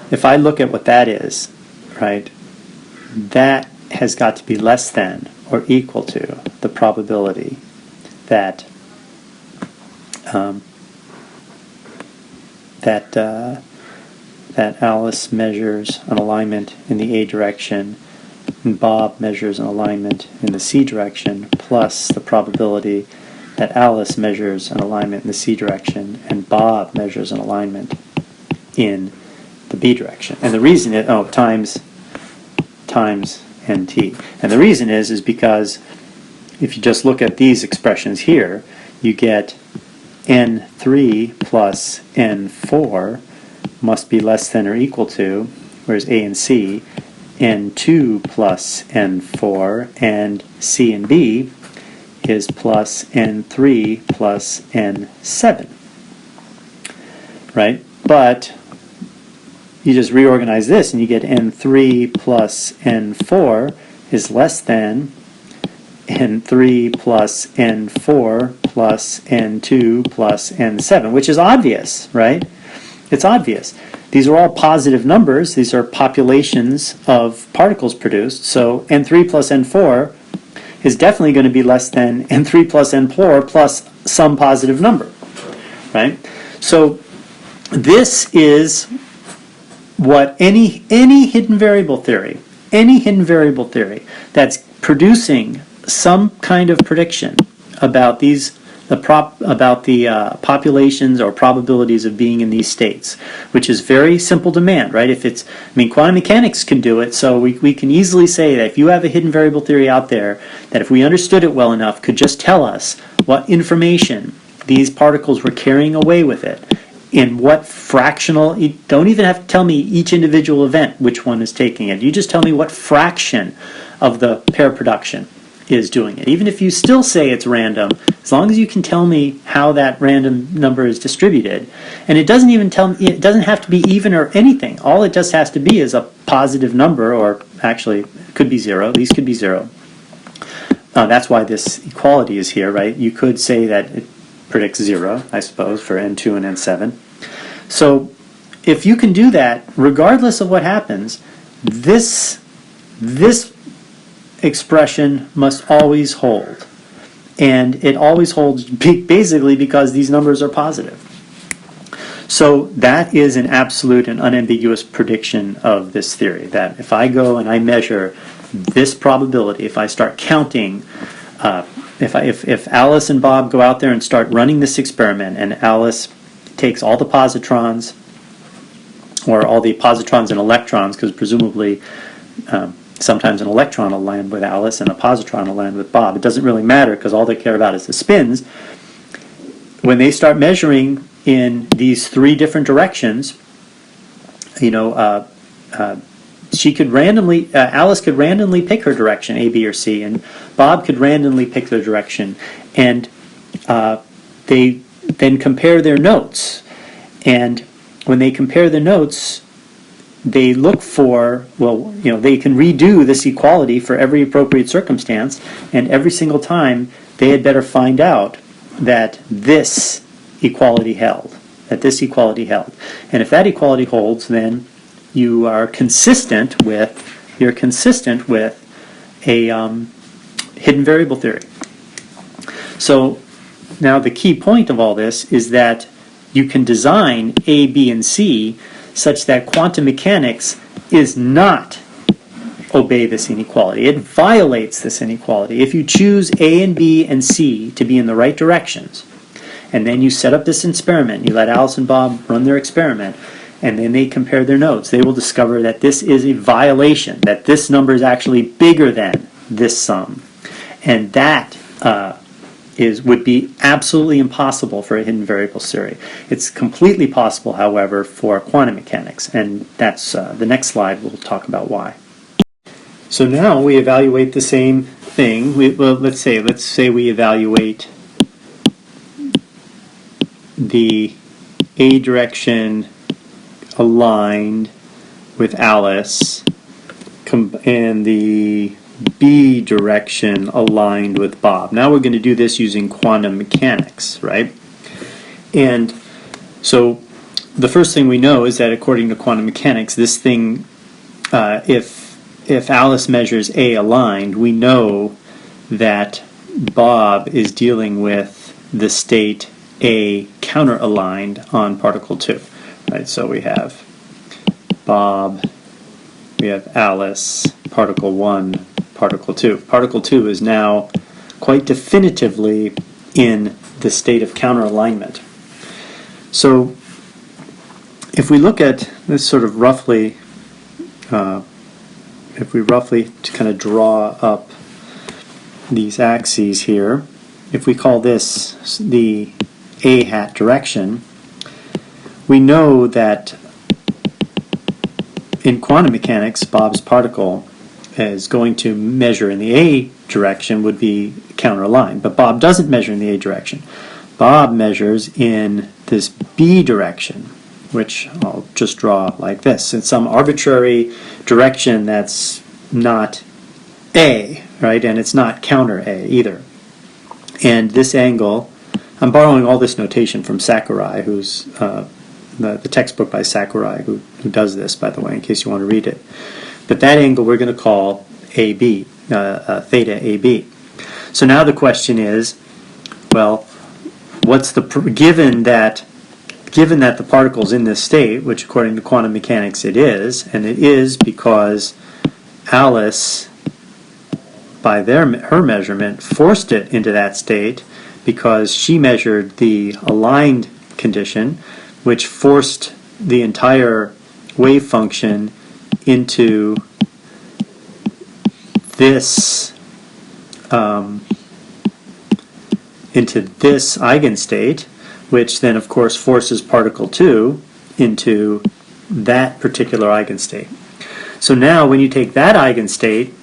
if I look at what that is, right, that has got to be less than or equal to the probability that that Alice measures an alignment in the A direction and Bob measures an alignment in the C direction, plus the probability that Alice measures an alignment in the C direction and Bob measures an alignment in the B direction. And the reason is, times NT. And the reason is because if you just look at these expressions here, you get N3 plus N4 must be less than or equal to, whereas A and C, N2 plus N4, and C and B is plus N3 plus N7. Right? But you just reorganize this and you get N3 plus N4 is less than N3 plus N4 plus N2 plus N7, which is obvious, right? It's obvious. These are all positive numbers. These are populations of particles produced. So N3 plus N4 is definitely going to be less than N3 plus N4 plus some positive number, right? So this is what any hidden variable theory that's producing some kind of prediction about the populations or probabilities of being in these states, which is very simple demand, right? Quantum mechanics can do it, so we can easily say that if you have a hidden variable theory out there, that if we understood it well enough, could just tell us what information these particles were carrying away with it, in what fractional, you don't even have to tell me each individual event which one is taking it. You just tell me what fraction of the pair production is doing it. Even if you still say it's random, as long as you can tell me how that random number is distributed, and it doesn't even tell me, it doesn't have to be even or anything. All it just has to be is a positive number, or actually it could be zero, these could be zero. That's why this equality is here, right? You could say that it predicts 0, I suppose, for n2 and n7. So if you can do that, regardless of what happens, this expression must always hold. And it always holds basically because these numbers are positive. So that is an absolute and unambiguous prediction of this theory, that if I go and I measure this probability, if I start counting, if Alice and Bob go out there and start running this experiment, and Alice takes all the positrons, or all the positrons and electrons, because presumably sometimes an electron will land with Alice and a positron will land with Bob. It doesn't really matter because all they care about is the spins. When they start measuring in these 3 different directions, she could randomly, Alice could randomly pick her direction, A, B, or C, and Bob could randomly pick their direction. And they then compare their notes. And when they compare the notes, they look for, they can redo this equality for every appropriate circumstance, and every single time they had better find out that this equality held. And if that equality holds, then you are consistent with a hidden variable theory. So now the key point of all this is that you can design A, B, and C such that quantum mechanics is not obey this inequality. It violates this inequality. If you choose A and B and C to be in the right directions, and then you set up this experiment, you let Alice and Bob run their experiment, and then they compare their notes, they will discover that this is a violation, that this number is actually bigger than this sum. And that would be absolutely impossible for a hidden variables theory. It's completely possible, however, for quantum mechanics, and that's the next slide. We'll talk about why. So now we evaluate the same thing. Let's say we evaluate the A direction aligned with Alice and the B direction aligned with Bob. Now we're going to do this using quantum mechanics, right? And so the first thing we know is that according to quantum mechanics, this thing, if Alice measures A aligned, we know that Bob is dealing with the state A counter-aligned on particle 2. Right, so we have Bob, we have Alice, particle 1, particle 2. Particle 2 is now quite definitively in the state of counter-alignment. So if we look at this sort of roughly, if we roughly kind of draw up these axes here, if we call this the A hat direction, we know that in quantum mechanics, Bob's particle is going to measure in the A direction would be counter-aligned, but Bob doesn't measure in the A direction. Bob measures in this B direction, which I'll just draw like this. It's some arbitrary direction that's not A, right? And it's not counter A either. And this angle, I'm borrowing all this notation from Sakurai, who's the textbook by Sakurai, who does this, by the way, in case you want to read it. But that angle we're going to call AB, theta AB. So now the question is, well, what's the given that the particle's in this state, which according to quantum mechanics it is, and it is because Alice, by her measurement, forced it into that state because she measured the aligned condition, which forced the entire wave function into this eigenstate, which then of course forces particle 2 into that particular eigenstate. So now when you take that eigenstate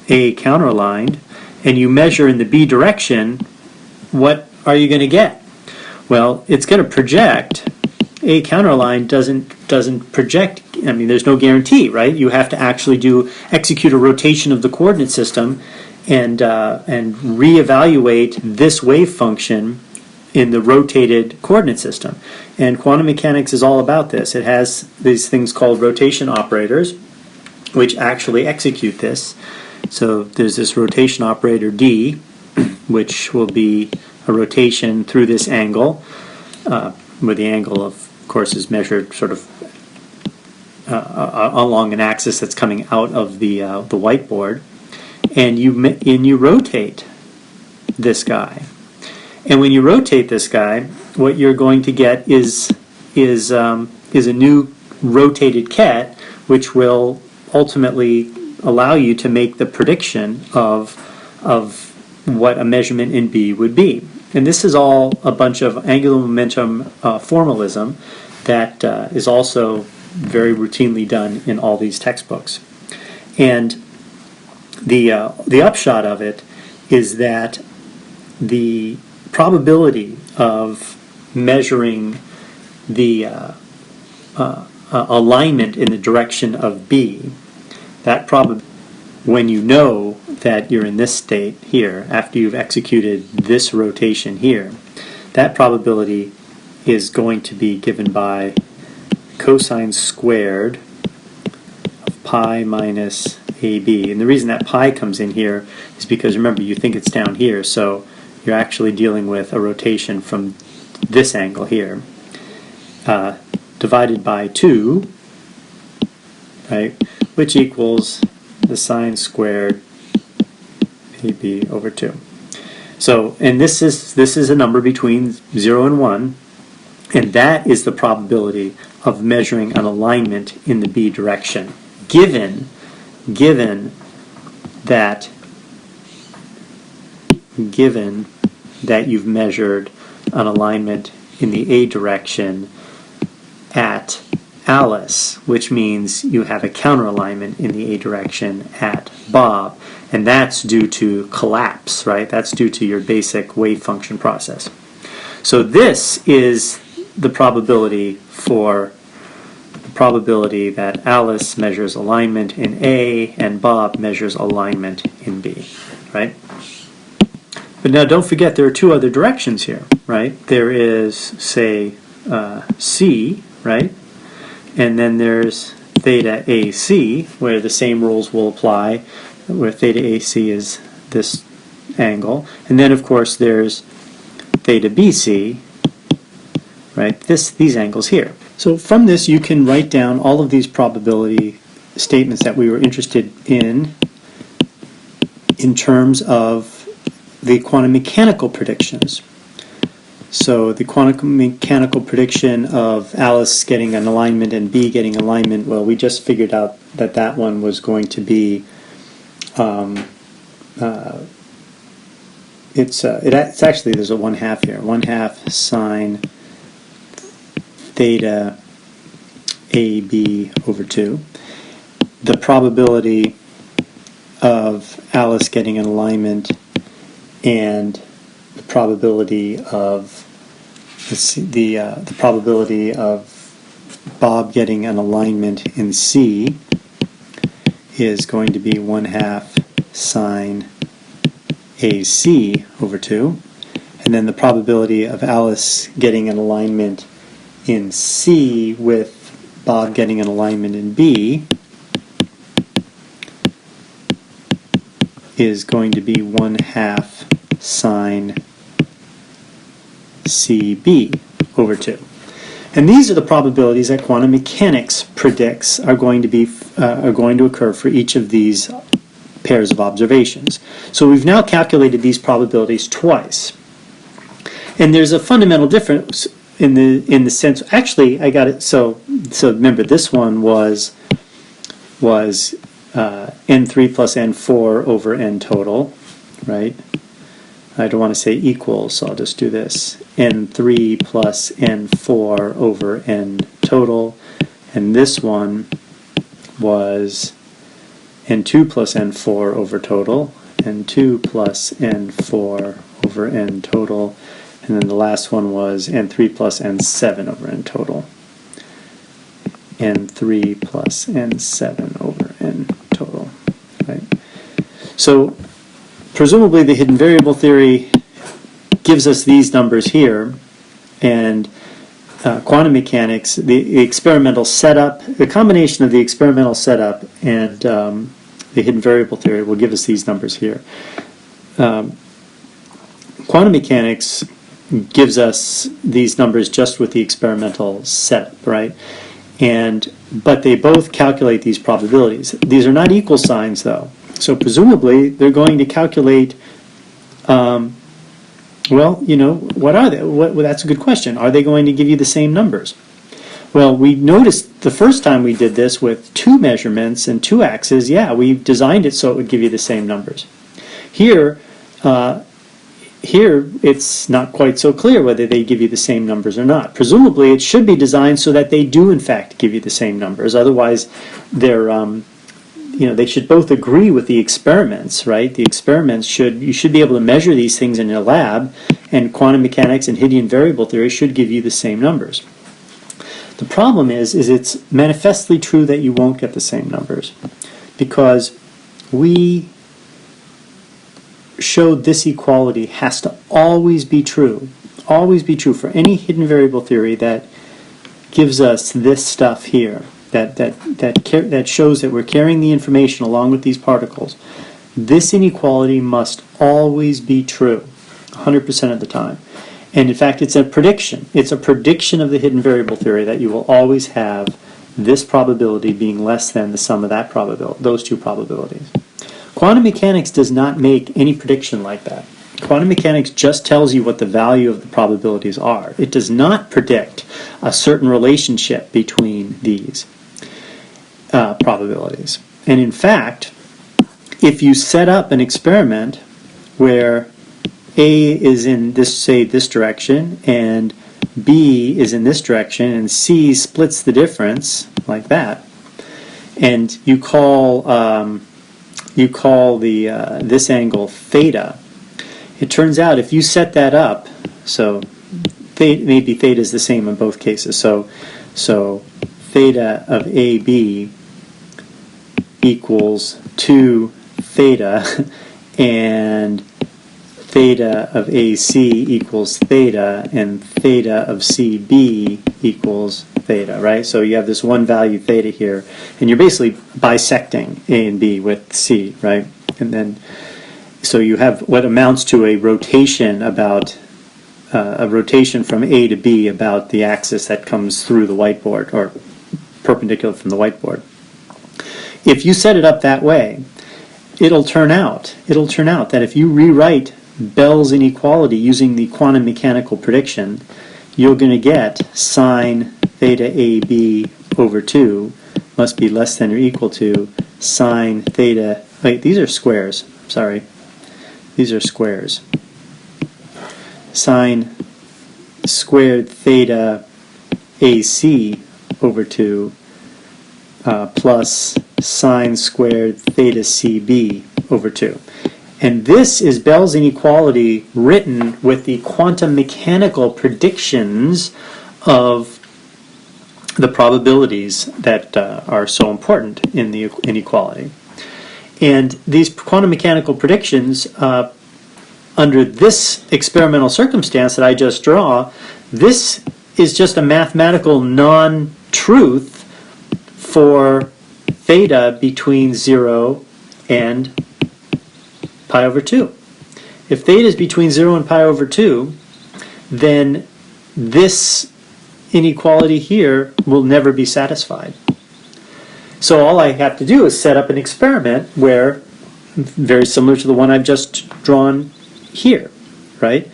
A counteraligned, and you measure in the B direction, what are you going to get? Well, it's going to project. A counteraligned doesn't project. I mean, there's no guarantee, right? You have to actually execute a rotation of the coordinate system and reevaluate this wave function in the rotated coordinate system. And quantum mechanics is all about this. It has these things called rotation operators, which actually execute this. So there's this rotation operator D, which will be a rotation through this angle, where the angle, of course, is measured sort of along an axis that's coming out of the whiteboard, and you rotate this guy. And when you rotate this guy, what you're going to get is a new rotated ket, which will ultimately allow you to make the prediction of what a measurement in B would be. And this is all a bunch of angular momentum formalism that is also very routinely done in all these textbooks. And the upshot of it is that the probability of measuring the alignment in the direction of B, that probability, when you know that you're in this state here, after you've executed this rotation here, that probability is going to be given by cosine squared of pi minus AB. And the reason that pi comes in here is because, remember, you think it's down here, so you're actually dealing with a rotation from this angle here, divided by 2, right, which equals the sine squared AB over 2. So, and this is a number between 0 and 1, and that is the probability of measuring an alignment in the B direction, given that you've measured an alignment in the A direction at Alice, which means you have a counter alignment in the A direction at Bob, and that's due to collapse, right? That's due to your basic wave function process. So this is the probability that Alice measures alignment in A and Bob measures alignment in B, right? But now don't forget there are two other directions here, right? There is, say, C, right? And then there's theta AC, where the same rules will apply, where theta AC is this angle. And then, of course, there's theta BC, right? These angles here. So from this, you can write down all of these probability statements that we were interested in terms of the quantum mechanical predictions. So the quantum mechanical prediction of Alice getting an alignment and B getting alignment, well, we just figured out that that one was going to be, it's actually, there's a 1/2 here, 1/2 sine theta AB over 2. The probability of Alice getting an alignment and the probability of the probability of Bob getting an alignment in C is going to be 1/2 sine AC over 2, and then the probability of Alice getting an alignment in C with Bob getting an alignment in B is going to be 1/2 sine CB over 2. And these are the probabilities that quantum mechanics predicts are going to occur for each of these pairs of observations. So we've now calculated these probabilities twice. And there's a fundamental difference in the sense, actually I got it, so remember this one was n3 plus n4 over n total, right? I don't want to say equals, so I'll just do this. N3 plus N4 over N total. And this one was n2 plus n4 over total, n2 plus n4 over n total, and then the last one was n3 plus n7 over n total. n3 plus n7 over n total, right? So presumably the hidden variable theory gives us these numbers here, and quantum mechanics, the experimental setup, the combination of the experimental setup and the hidden variable theory will give us these numbers here. Quantum mechanics gives us these numbers just with the experimental setup, right? But they both calculate these probabilities. These are not equal signs, though. So presumably they're going to calculate, well, you know, what are they? Well, that's a good question. Are they going to give you the same numbers? Well, we noticed the first time we did this with 2 measurements and 2 axes, yeah, we designed it so it would give you the same numbers. Here it's not quite so clear whether they give you the same numbers or not. Presumably it should be designed so that they do in fact give you the same numbers. Otherwise they're you know, they should both agree with the experiments, right? The experiments you should be able to measure these things in your lab, and quantum mechanics and hidden variable theory should give you the same numbers. The problem is it's manifestly true that you won't get the same numbers, because we showed this equality has to always be true for any hidden variable theory that gives us this stuff here, that shows that we're carrying the information along with these particles. This inequality must always be true 100% of the time. And in fact, it's a prediction. It's a prediction of the hidden variable theory that you will always have this probability being less than the sum of that probability, those 2 probabilities. Quantum mechanics does not make any prediction like that. Quantum mechanics just tells you what the value of the probabilities are. It does not predict a certain relationship between these probabilities. And in fact, if you set up an experiment where A is in this, say, this direction, and B is in this direction, and C splits the difference like that, and you call this angle theta, it turns out if you set that up, so maybe theta is the same in both cases, so theta of AB equals 2 theta, and theta of AC equals theta, and theta of CB equals theta, right? So you have this one value theta here, and you're basically bisecting A and B with C, right? And then, so you have what amounts to a rotation about, a rotation from A to B about the axis that comes through the whiteboard, or perpendicular from the whiteboard. If you set it up that way, it'll turn out that if you rewrite Bell's inequality using the quantum mechanical prediction, you're going to get sine theta AB over 2 must be less than or equal to sine theta, wait, these are squares, sorry, these are squares, sine squared theta AC over 2 plus sine squared theta CB over 2. And this is Bell's inequality written with the quantum mechanical predictions of the probabilities that are so important in the inequality. And these quantum mechanical predictions, under this experimental circumstance that I just draw, this is just a mathematical non-truth for theta between 0 and pi over 2. If theta is between 0 and pi over 2, then this inequality here will never be satisfied. So all I have to do is set up an experiment where, very similar to the one I've just drawn here, right?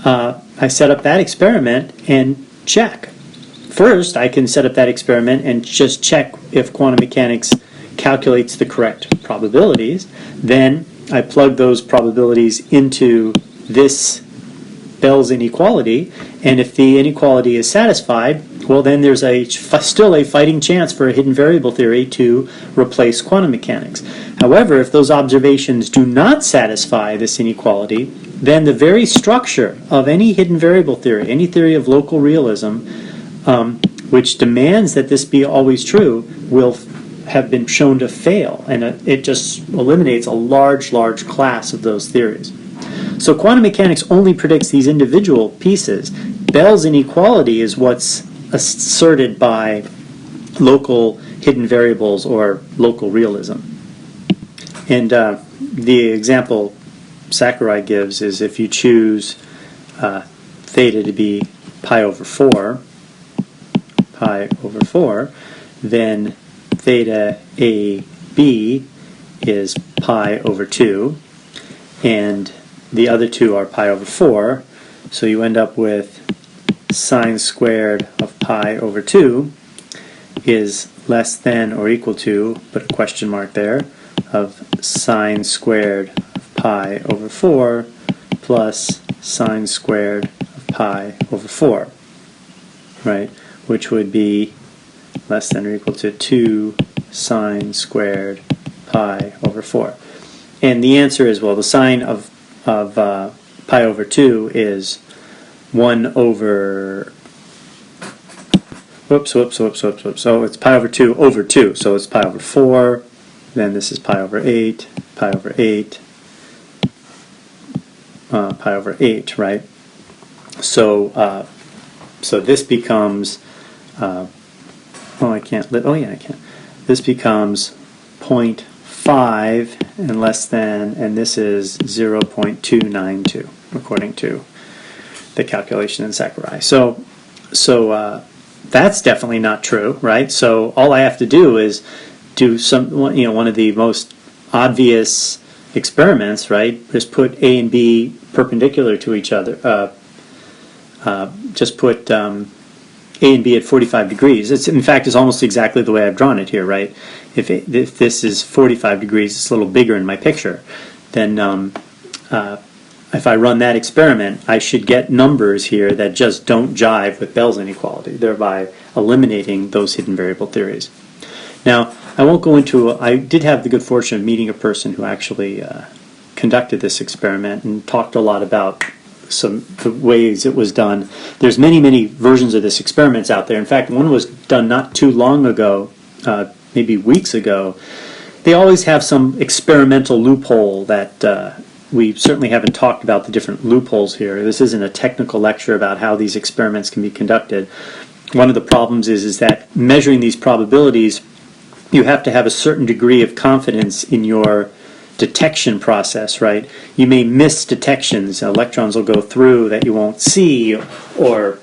I set up that experiment and check. First, I can set up that experiment and just check if quantum mechanics calculates the correct probabilities. Then I plug those probabilities into this Bell's inequality, and if the inequality is satisfied, well, then there's still a fighting chance for a hidden variable theory to replace quantum mechanics. However, if those observations do not satisfy this inequality, then the very structure of any hidden variable theory, any theory of local realism, which demands that this be always true, will have been shown to fail, and it just eliminates a large class of those theories. So quantum mechanics only predicts these individual pieces. Bell's inequality is what's asserted by local hidden variables or local realism. And the example Sakurai gives is if you choose theta to be pi over 4, then theta AB is pi over 2, and the other two are pi over 4, so you end up with sine squared of pi over 2 is less than or equal to, put a question mark there, of sine squared of pi over 4 plus sine squared of pi over 4, right? Which would be less than or equal to 2 sine squared pi over 4. And the answer is, well, the sine of pi over 2 is 1 over, whoops. So it's pi over 2, so it's pi over 4, then this is pi over 8, pi over 8, pi over 8, right? So so this becomes, I can't. This becomes 0.5 and less than, and this is 0.292 according to the calculation in Sakurai. So that's definitely not true, right? So all I have to do is do one of the most obvious experiments, right? Just put A and B perpendicular to each other. Just put A and B at 45 degrees. In fact, it's almost exactly the way I've drawn it here, right? If this is 45 degrees, it's a little bigger in my picture, then if I run that experiment, I should get numbers here that just don't jive with Bell's inequality, thereby eliminating those hidden variable theories. Now, I won't go into, I did have the good fortune of meeting a person who actually conducted this experiment and talked a lot about the ways it was done. There's many versions of this experiments out there. In fact, one was done not too long ago, maybe weeks ago. They always have some experimental loophole that we certainly haven't talked about the different loopholes here. This isn't a technical lecture about how these experiments can be conducted. One of the problems is that measuring these probabilities, you have to have a certain degree of confidence in your detection process, right? You may miss detections. Electrons will go through that you won't see, or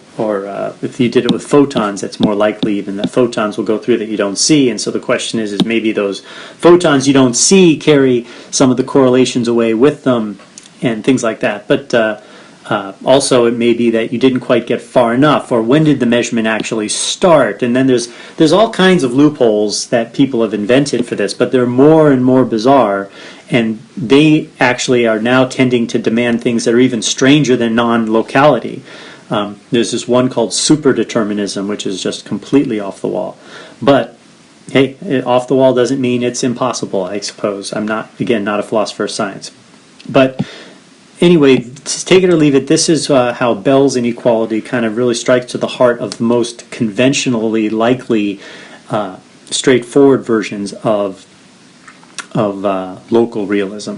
if you did it with photons, that's more likely even that photons will go through that you don't see. And so the question is maybe those photons you don't see carry some of the correlations away with them and things like that. But also it may be that you didn't quite get far enough, or when did the measurement actually start? And then there's all kinds of loopholes that people have invented for this, but they're more and more bizarre, and they actually are now tending to demand things that are even stranger than non-locality. There's this one called superdeterminism, which is just completely off the wall. But hey, off the wall doesn't mean it's impossible, I suppose. I'm not a philosopher of science. But anyway, take it or leave it, this is how Bell's inequality kind of really strikes to the heart of the most conventionally likely, straightforward versions of local realism.